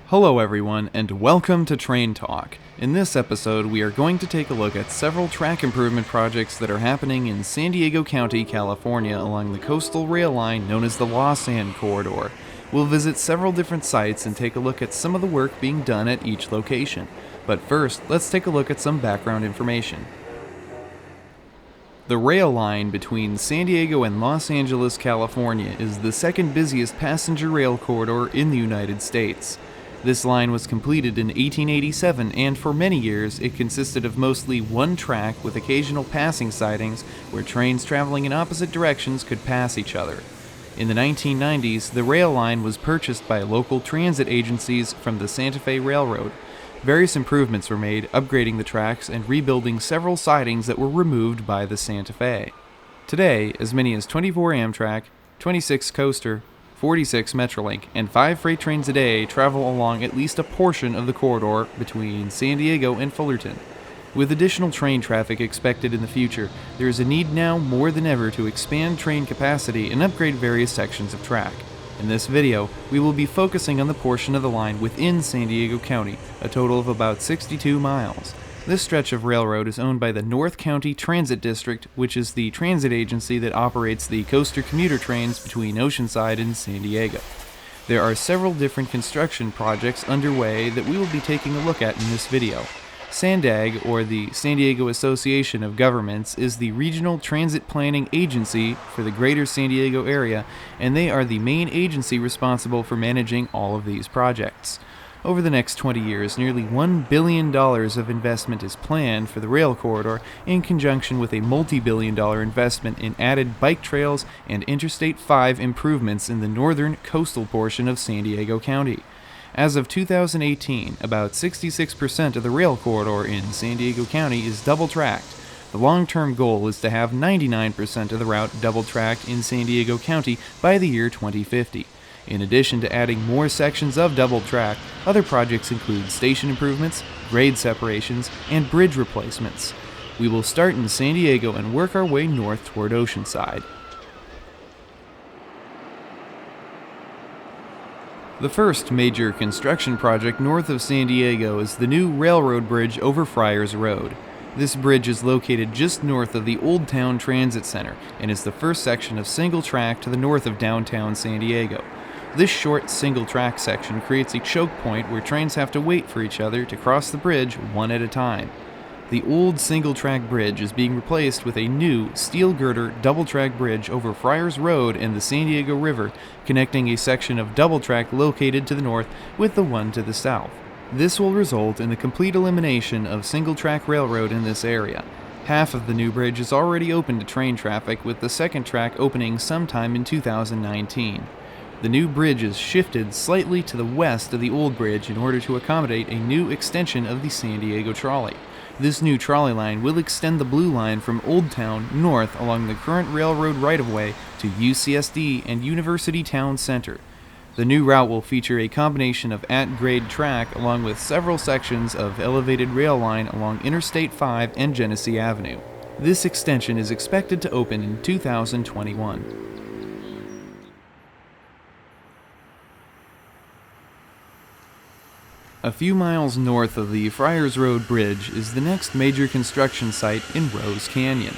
Hello everyone, and welcome to Train Talk. In this episode, we are going to take a look at several track improvement projects that are happening in San Diego County, California along the coastal rail line known as the Lausanne Corridor. We'll visit several different sites and take a look at some of the work being done at each location. But first, let's take a look at some background information. The rail line between San Diego and Los Angeles, California is the second busiest passenger rail corridor in the United States. This line was completed in 1887, and for many years it consisted of mostly one track with occasional passing sidings where trains traveling in opposite directions could pass each other. In the 1990s, the rail line was purchased by local transit agencies from the Santa Fe Railroad. Various improvements were made, upgrading the tracks and rebuilding several sidings that were removed by the Santa Fe. Today, as many as 24 Amtrak, 26 Coaster, 46 Metrolink, and 5 freight trains a day travel along at least a portion of the corridor between San Diego and Fullerton. With additional train traffic expected in the future, there is a need now more than ever to expand train capacity and upgrade various sections of track. In this video, we will be focusing on the portion of the line within San Diego County, a total of about 62 miles. This stretch of railroad is owned by the North County Transit District, which is the transit agency that operates the coaster commuter trains between Oceanside and San Diego. There are several different construction projects underway that we will be taking a look at in this video. SANDAG, or the San Diego Association of Governments, is the regional transit planning agency for the greater San Diego area, and they are the main agency responsible for managing all of these projects. Over the next 20 years, nearly $1 billion of investment is planned for the rail corridor in conjunction with a multi-billion-dollar investment in added bike trails and Interstate 5 improvements in the northern coastal portion of San Diego County. As of 2018, about 66% of the rail corridor in San Diego County is double-tracked. The long-term goal is to have 99% of the route double-tracked in San Diego County by the year 2050. In addition to adding more sections of double track, other projects include station improvements, grade separations, and bridge replacements. We will start in San Diego and work our way north toward Oceanside. The first major construction project north of San Diego is the new railroad bridge over Friars Road. This bridge is located just north of the Old Town Transit Center and is the first section of single track to the north of downtown San Diego. This short single-track section creates a choke point where trains have to wait for each other to cross the bridge one at a time. The old single-track bridge is being replaced with a new steel girder double-track bridge over Friars Road and the San Diego River, connecting a section of double-track located to the north with the one to the south. This will result in the complete elimination of single-track railroad in this area. Half of the new bridge is already open to train traffic, with the second track opening sometime in 2019. The new bridge is shifted slightly to the west of the old bridge in order to accommodate a new extension of the San Diego trolley. This new trolley line will extend the Blue Line from Old Town north along the current railroad right-of-way to UCSD and University Town Center. The new route will feature a combination of at-grade track along with several sections of elevated rail line along Interstate 5 and Genesee Avenue. This extension is expected to open in 2021. A few miles north of the Friars Road Bridge is the next major construction site in Rose Canyon.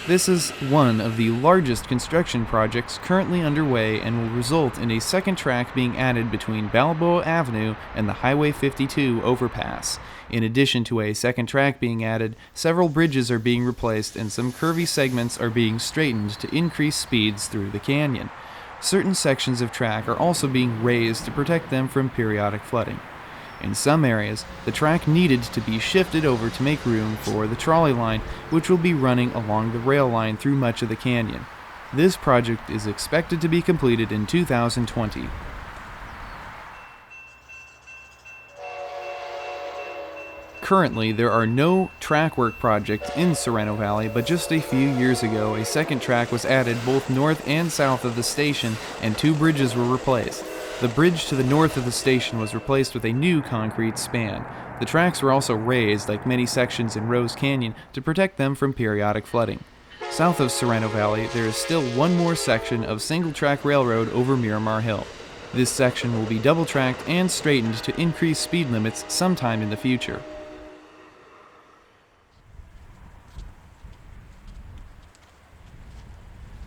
This is one of the largest construction projects currently underway and will result in a second track being added between Balboa Avenue and the Highway 52 overpass. In addition to a second track being added, several bridges are being replaced and some curvy segments are being straightened to increase speeds through the canyon. Certain sections of track are also being raised to protect them from periodic flooding. In some areas, the track needed to be shifted over to make room for the trolley line, which will be running along the rail line through much of the canyon. This project is expected to be completed in 2020. Currently, there are no track work projects in Sorrento Valley, but just a few years ago, a second track was added both north and south of the station, and 2 bridges were replaced. The bridge to the north of the station was replaced with a new concrete span. The tracks were also raised, like many sections in Rose Canyon, to protect them from periodic flooding. South of Sorrento Valley, there is still one more section of single-track railroad over Miramar Hill. This section will be double-tracked and straightened to increase speed limits sometime in the future.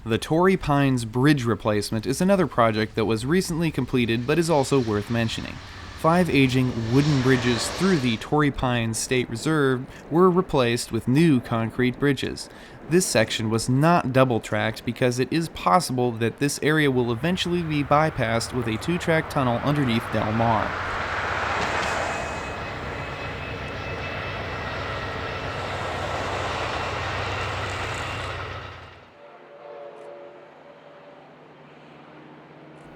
The Torrey Pines Bridge replacement is another project that was recently completed but is also worth mentioning. 5 aging wooden bridges through the Torrey Pines State Reserve were replaced with new concrete bridges. This section was not double-tracked because it is possible that this area will eventually be bypassed with a 2-track tunnel underneath Del Mar.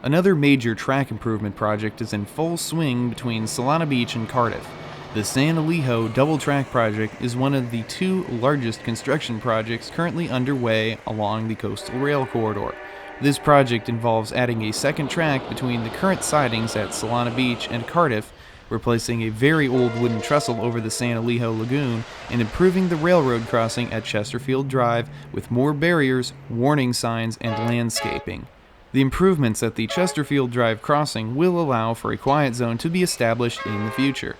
Another major track improvement project is in full swing between Solana Beach and Cardiff. The San Elijo double-track project is one of the 2 largest construction projects currently underway along the coastal rail corridor. This project involves adding a second track between the current sidings at Solana Beach and Cardiff, replacing a very old wooden trestle over the San Elijo Lagoon, and improving the railroad crossing at Chesterfield Drive with more barriers, warning signs, and landscaping. The improvements at the Chesterfield Drive crossing will allow for a quiet zone to be established in the future.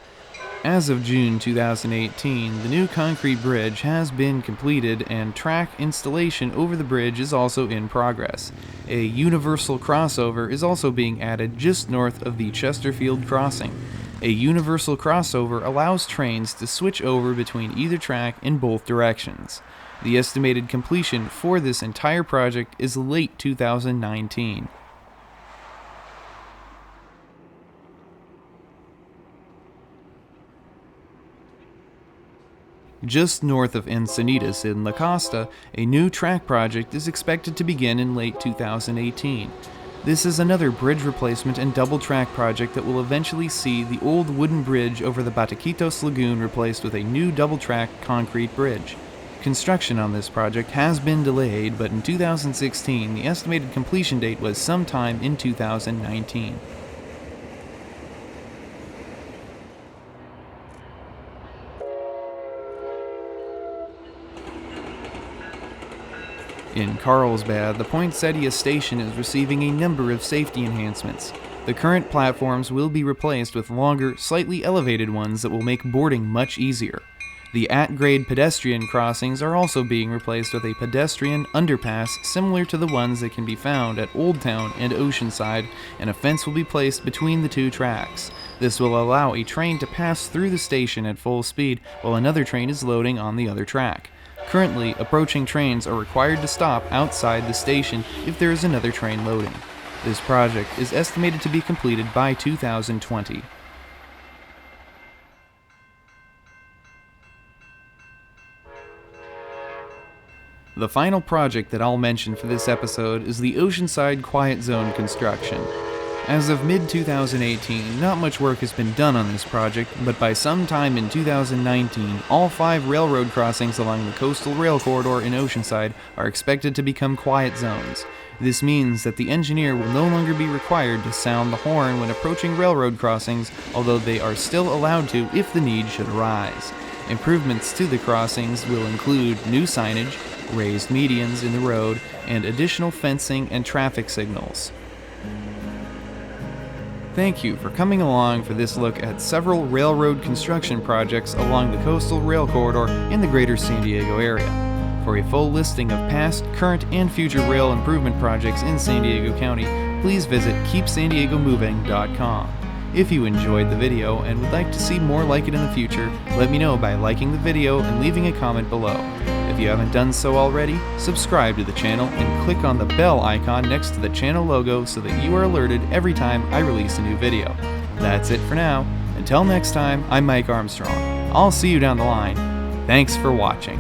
As of June 2018, the new concrete bridge has been completed and track installation over the bridge is also in progress. A universal crossover is also being added just north of the Chesterfield crossing. A universal crossover allows trains to switch over between either track in both directions. The estimated completion for this entire project is late 2019. Just north of Encinitas in La Costa, a new track project is expected to begin in late 2018. This is another bridge replacement and double-track project that will eventually see the old wooden bridge over the Batiquitos Lagoon replaced with a new double-track concrete bridge. Construction on this project has been delayed, but in 2016, the estimated completion date was sometime in 2019. In Carlsbad, the Poinsettia station is receiving a number of safety enhancements. The current platforms will be replaced with longer, slightly elevated ones that will make boarding much easier. The at-grade pedestrian crossings are also being replaced with a pedestrian underpass similar to the ones that can be found at Old Town and Oceanside, and a fence will be placed between the 2 tracks. This will allow a train to pass through the station at full speed while another train is loading on the other track. Currently, approaching trains are required to stop outside the station if there is another train loading. This project is estimated to be completed by 2020. The final project that I'll mention for this episode is the Oceanside Quiet Zone construction. As of mid-2018, not much work has been done on this project, but by sometime in 2019, all 5 railroad crossings along the coastal rail corridor in Oceanside are expected to become quiet zones. This means that the engineer will no longer be required to sound the horn when approaching railroad crossings, although they are still allowed to if the need should arise. Improvements to the crossings will include new signage, raised medians in the road, and additional fencing and traffic signals. Thank you for coming along for this look at several railroad construction projects along the coastal rail corridor in the greater San Diego area. For a full listing of past, current, and future rail improvement projects in San Diego County, please visit keepsanDiegoMoving.com. If you enjoyed the video and would like to see more like it in the future, let me know by liking the video and leaving a comment below. If you haven't done so already, subscribe to the channel and click on the bell icon next to the channel logo so that you are alerted every time I release a new video. That's it for now. Until next time, I'm Mike Armstrong. I'll see you down the line. Thanks for watching.